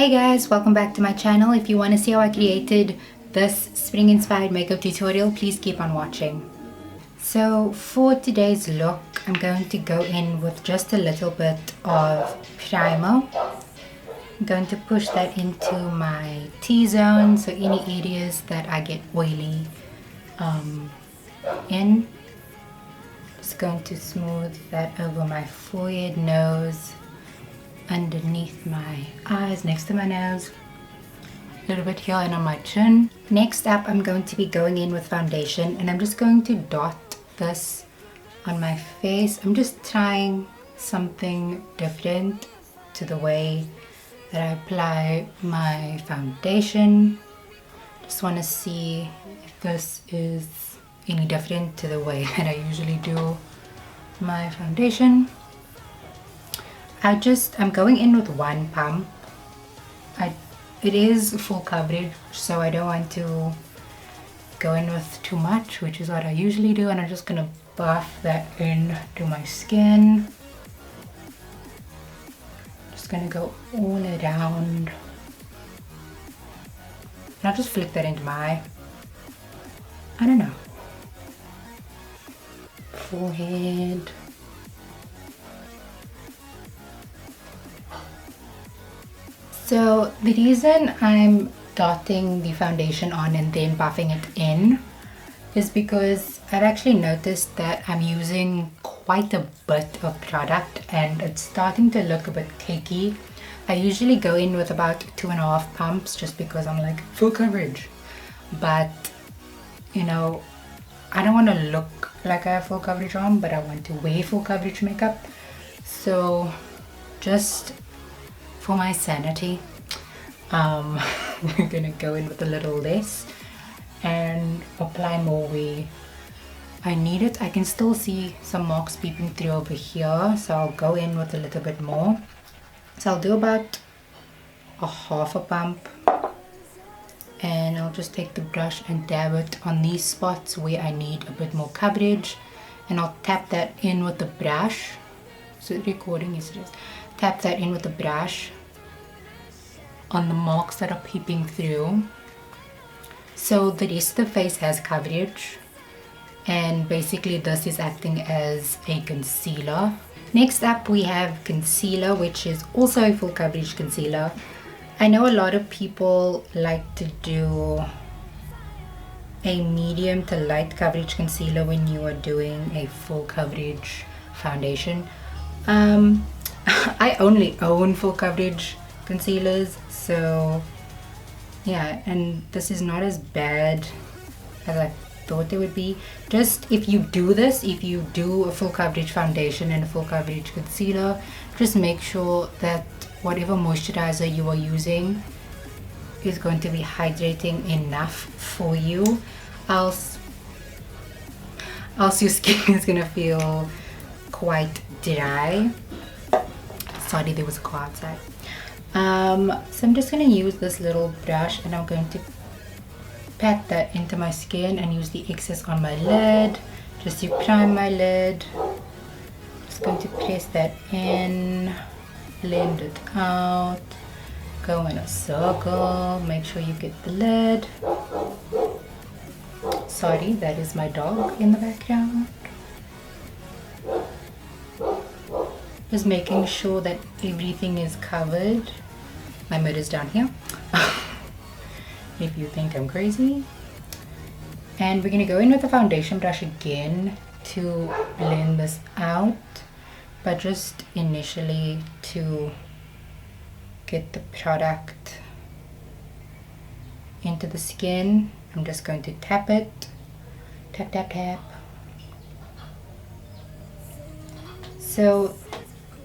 Hey guys, welcome back to my channel. If you want to see how I created this spring inspired makeup tutorial, please keep on watching. So for today's look, I'm going to go in with just a little bit of primer. I'm going to push that into my T-zone, so any areas that I get oily in. Just going to smooth that over my forehead, nose, underneath my eyes, next to my nose, a little bit here and on my chin. Next up, I'm going to be going in with foundation, and I'm just going to dot this on my face. I'm just trying something different to the way that I apply my foundation. Just want to see if this is any different to the way that I usually do my foundation. I'm going in with one pump. It is full coverage, so I don't want to go in with too much, which is what I usually do, and I'm just gonna buff that into my skin. Just gonna go all around. And I'll just flick that into my, I don't know, forehead. So the reason I'm dotting the foundation on and then buffing it in is because I've actually noticed that I'm using quite a bit of product and it's starting to look a bit cakey. I usually go in with about 2.5 pumps just because I'm like full coverage, but you know, I don't want to look like I have full coverage on, but I want to wear full coverage makeup. So just for my sanity, we're gonna go in with a little less and apply more where I need it. I can still see some marks peeping through over here, so I'll go in with a little bit more. So I'll do about a half a pump, and I'll just take the brush and dab it on these spots where I need a bit more coverage, and I'll tap that in with the brush. So recording, yes it is. Tap that in with the brush on the marks that are peeping through. So the rest of the face has coverage, and basically this is acting as a concealer. Next up we have concealer, which is also a full coverage concealer. I know a lot of people like to do a medium to light coverage concealer when you are doing a full coverage foundation. I only own full coverage concealers, so yeah, and this is not as bad as I thought it would be. Just if you do a full coverage foundation and a full coverage concealer, just make sure that whatever moisturizer you are using is going to be hydrating enough for you, else your skin is gonna feel quite dry. Sorry, there was a car outside. So I'm just going to use this little brush, and I'm going to pat that into my skin and use the excess on my lid just to prime my lid. Just going to press that in, blend it out, go in a circle, make sure you get the lid. Sorry, that is my dog in the background. Just making sure that everything is covered. My mirror is down here if you think I'm crazy. And we're gonna go in with the foundation brush again to blend this out, but just initially to get the product into the skin, I'm just going to tap it, tap tap tap. So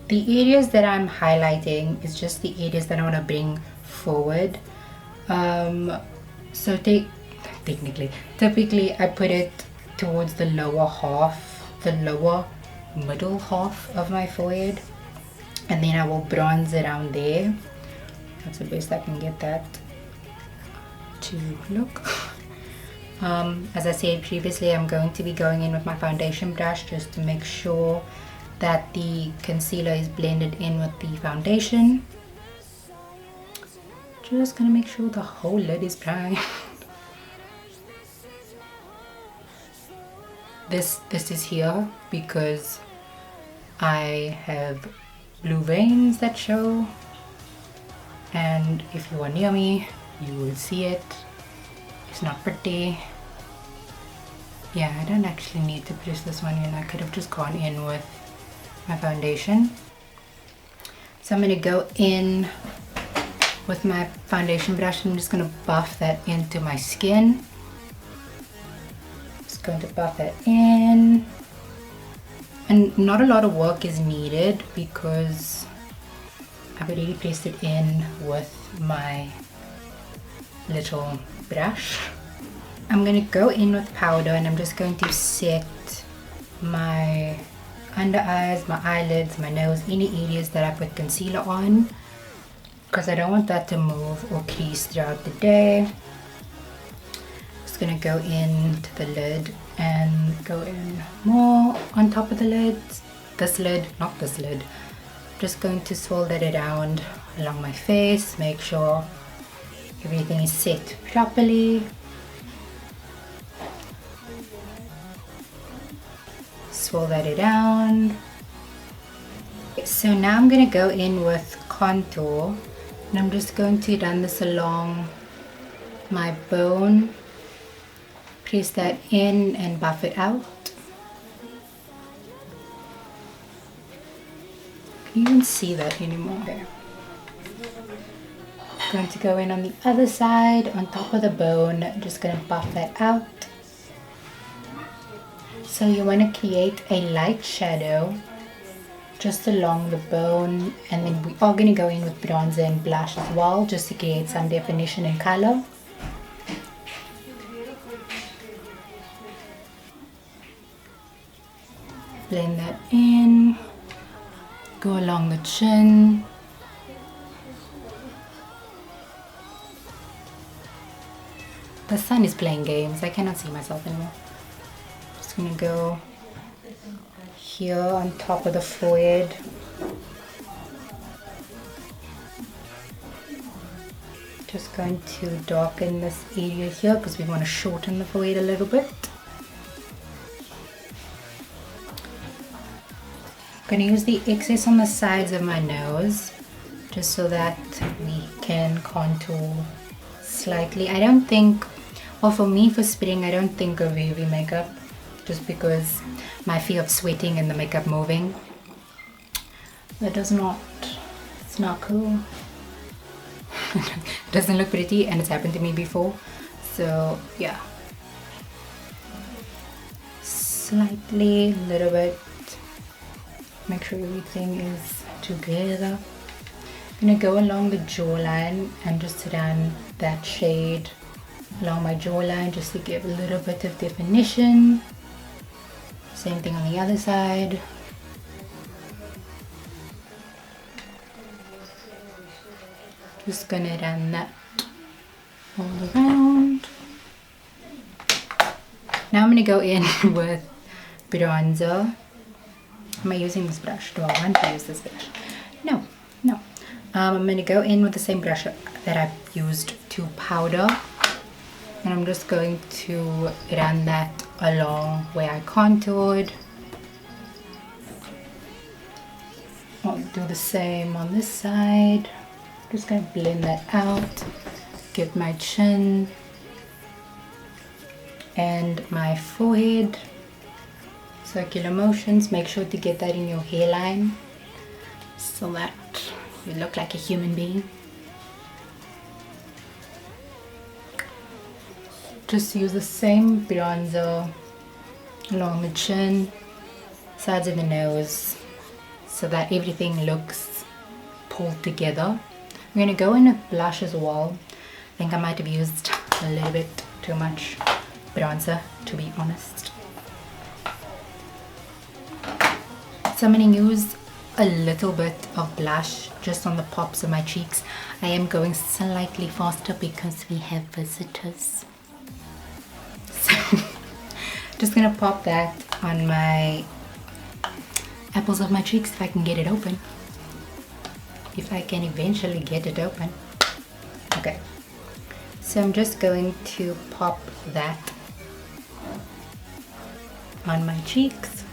the areas that I'm highlighting is just the areas that I want to bring forward. So typically I put it towards the lower middle half of my forehead, and then I will bronze around there. That's the best I can get that to look. As I said previously, I'm going to be going in with my foundation brush just to make sure that the concealer is blended in with the foundation. Just gonna make sure the whole lid is dry. This is here because I have blue veins that show, and if you are near me you will see it. It's not pretty. Yeah, I don't actually need to press this one in. I could have just gone in with my foundation. So I'm going to go in with my foundation brush. I'm just going to buff that into my skin. Just going to buff that in. And not a lot of work is needed because I've already pressed it in with my little brush. I'm going to go in with powder and I'm just going to set my under eyes, my eyelids, my nose, any areas that I put concealer on, because I don't want that to move or crease throughout the day. Just going to go into the lid and go in more on top of the lid. This lid, not this lid. Just going to swirl that around along my face, make sure everything is set properly. Swirl that around. So now I'm going to go in with contour, and I'm just going to run this along my bone, press that in and buff it out. Can you even see that anymore? There. Going to go in on the other side on top of the bone, just going to buff that out. So you want to create a light shadow just along the bone, and then we are going to go in with bronzer and blush as well, just to create some definition and color. Blend that in, go along the chin. The sun is playing games, I cannot see myself anymore. Just gonna go here on top of the forehead. Just going to darken this area here because we want to shorten the forehead a little bit. I'm going to use the excess on the sides of my nose just so that we can contour slightly. I don't think, well, for me for spring, I don't think of heavy makeup just because my fear of sweating and the makeup moving. It's not cool. It doesn't look pretty, and it's happened to me before. So yeah, slightly, a little bit. Make sure everything is together. I'm gonna go along the jawline and just run that shade along my jawline just to give a little bit of definition. Same thing on the other side. Just gonna run that all around. Now I'm gonna go in with bronzer. Am I using this brush? Do I want to use this brush? No. I'm gonna go in with the same brush that I've used to powder, and I'm just going to run that along where I contoured. I'll do the same on this side. Just gonna blend that out, get my chin and my forehead. Circular motions. Make sure to get that in your hairline so that you look like a human being. Just use the same bronzer along the chin, sides of the nose, so that everything looks pulled together. I'm going to go in with blush as well. I think I might have used a little bit too much bronzer, to be honest. So I'm going to use a little bit of blush just on the pops of my cheeks. I am going slightly faster because we have visitors. So just going to pop that on my apples of my cheeks if I can get it open. If I can eventually get it open. I Okay, so I'm just going to pop that on my cheeks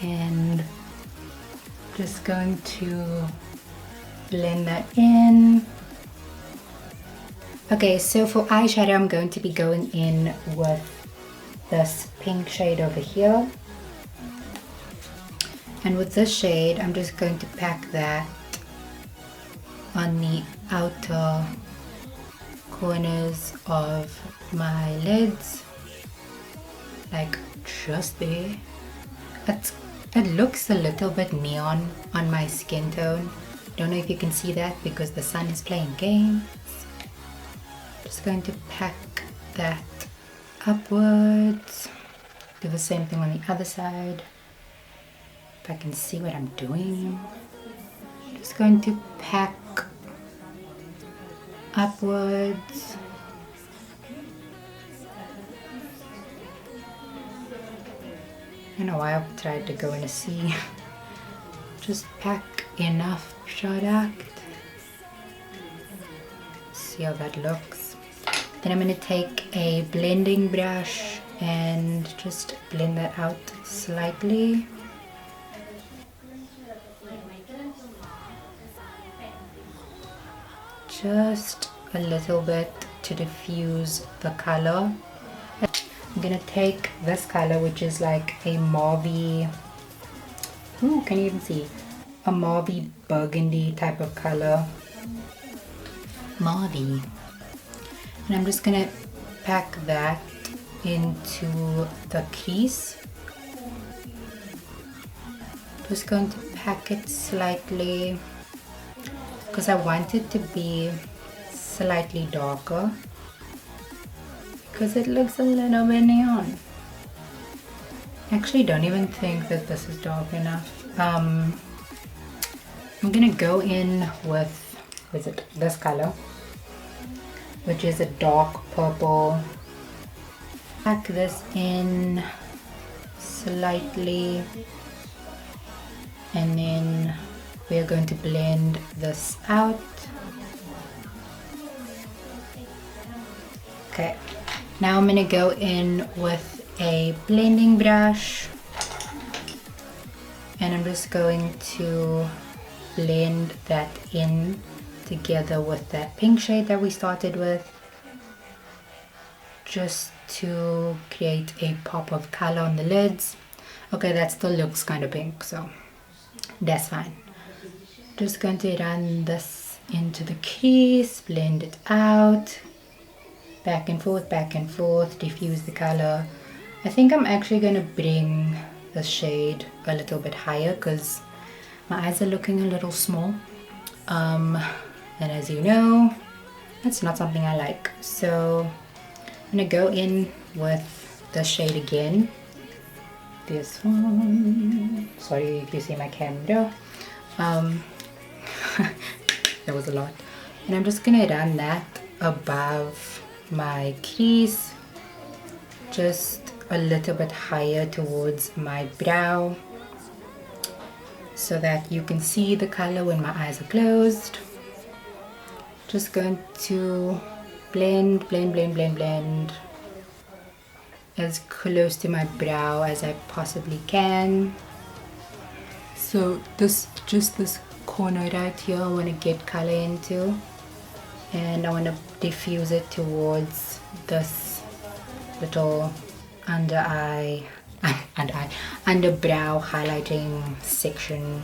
and just going to blend that in. Okay, so for eyeshadow I'm going to be going in with this pink shade over here, and with this shade I'm just going to pack that on the outer corners of my lids, like just there. It looks a little bit neon on my skin tone. Don't know if you can see that because the sun is playing games. Just going to pack that upwards. Do the same thing on the other side. If I can see what I'm doing. Just going to pack upwards. I don't know why I tried to go in a C. Just pack enough product. See how that looks. Then I'm going to take a blending brush and just blend that out slightly. Just a little bit to diffuse the color. I'm gonna take this color, which is like a mauvey, ooh, can you even see? A mauvey burgundy type of color. Mauvey. And I'm just gonna pack that into the crease. Just going to pack it slightly because I want it to be slightly darker because it looks a little bit neon. Actually, don't even think that this is dark enough. I'm gonna go in with this color, which is a dark purple. Pack this in slightly, and then we're going to blend this out. Okay, now I'm gonna go in with a blending brush and I'm just going to blend that in together with that pink shade that we started with, just to create a pop of color on the lids. Okay, that still looks kind of pink, so that's fine. Just going to run this into the crease, blend it out, back and forth, diffuse the color. I think I'm actually going to bring the shade a little bit higher because my eyes are looking a little small. And as you know, that's not something I like. So I'm going to go in with the shade again. This one. Sorry if you see my camera. That was a lot. And I'm just gonna run that above my crease, just a little bit higher towards my brow, so that you can see the color when my eyes are closed. Just going to blend as close to my brow as I possibly can. So this corner right here I want to get color into, and I want to diffuse it towards this little underbrow highlighting section.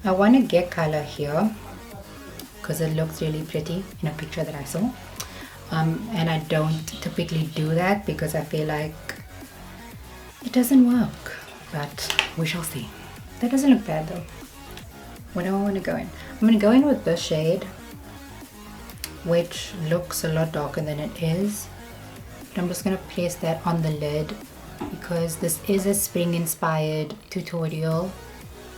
I want to get color here because it looks really pretty in a picture that I saw, and I don't typically do that because I feel like it doesn't work, but we shall see. That doesn't look bad though. What do I want to go in? I'm going to go in with this shade, which looks a lot darker than it is, but I'm just going to place that on the lid because this is a spring inspired tutorial,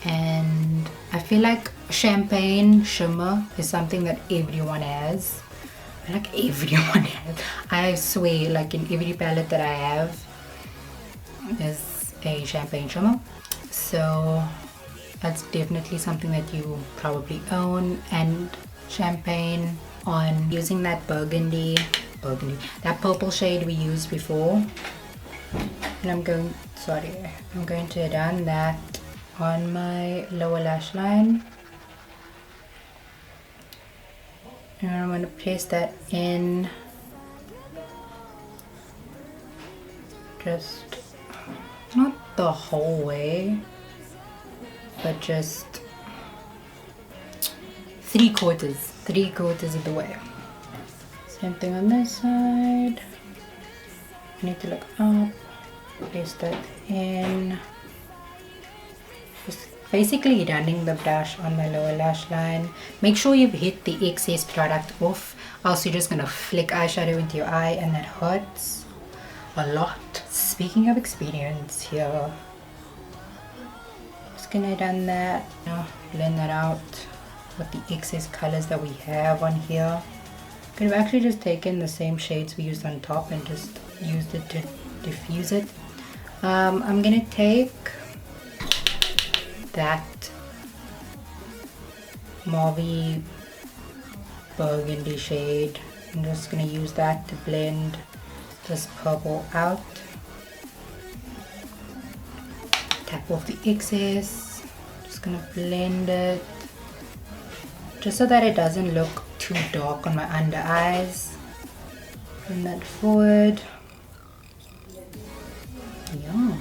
and I feel like champagne shimmer is something that everyone has. Like everyone has. I swear, like in every palette that I have is a champagne shimmer. So that's definitely something that you probably own, and champagne on using that burgundy, that purple shade we used before. And I'm going to run that on my lower lash line. And I'm going to place that in just not the whole way, but just 3/4 of the way. Same thing on this side. I need to look up, place that in. Just basically running the brush on my lower lash line. Make sure you've hit the excess product off, else you're just gonna flick eyeshadow into your eye and that hurts a lot. Speaking of experience here, just gonna run that, blend that out with the excess colors that we have on here. Could have actually just taken the same shades we used on top and just used it to diffuse it. I'm gonna take that mauvey burgundy shade. I'm just gonna use that to blend this purple out. Tap off the excess. Just gonna blend it just so that it doesn't look too dark on my under eyes. Bring that forward. Yeah.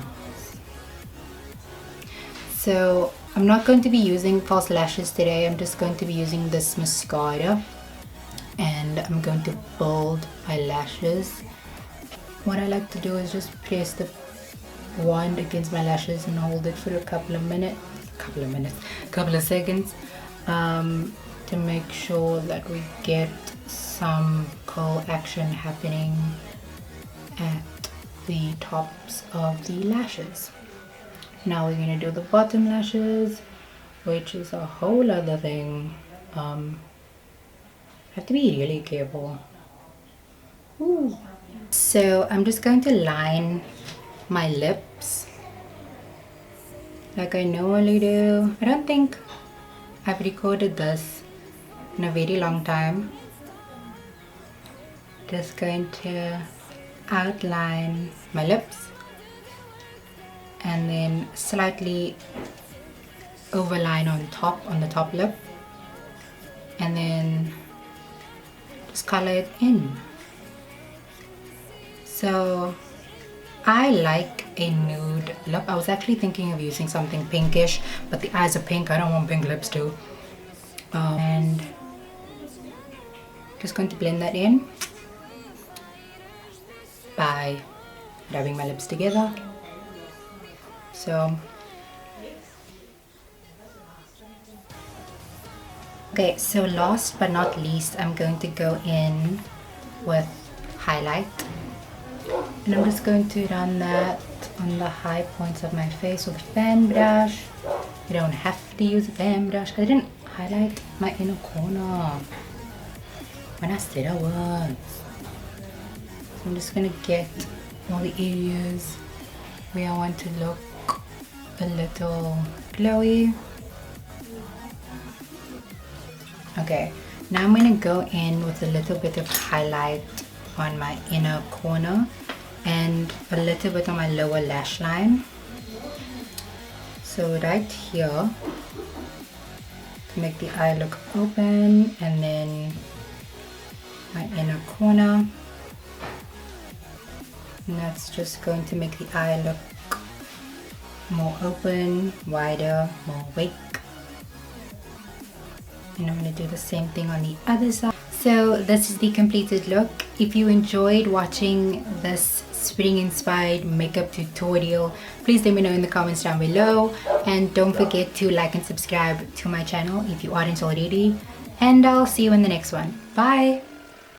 So I'm not going to be using false lashes today. I'm just going to be using this mascara, and I'm going to build my lashes. What I like to do is just press the wand against my lashes and hold it for a couple of seconds, to make sure that we get some curl action happening at the tops of the lashes. Now we're gonna do the bottom lashes, which is a whole other thing. Have to be really careful. Ooh. So I'm just going to line my lips like I normally do. I don't think I've recorded this in a very long time. Just going to outline my lips and then slightly overline on the top lip, and then just color it in. So I like a nude lip. I was actually thinking of using something pinkish, but the eyes are pink. I don't want pink lips too. And just going to blend that in by rubbing my lips together. So okay, so last but not least, I'm going to go in with highlight, and I'm just going to run that on the high points of my face with a fan brush. You don't have to use a fan brush. I didn't highlight my inner corner when I said I was. So I'm just gonna get all the areas where I want to look a little glowy. Okay, now I'm gonna go in with a little bit of highlight on my inner corner and a little bit on my lower lash line. So right here, to make the eye look open, and then my inner corner. And that's just going to make the eye look more open, wider, more awake. And I'm going to do the same thing on the other side. So this is the completed look. If you enjoyed watching this spring inspired makeup tutorial, please let me know in the comments down below, and don't forget to like and subscribe to my channel if you aren't already, and I'll see you in the next one. Bye.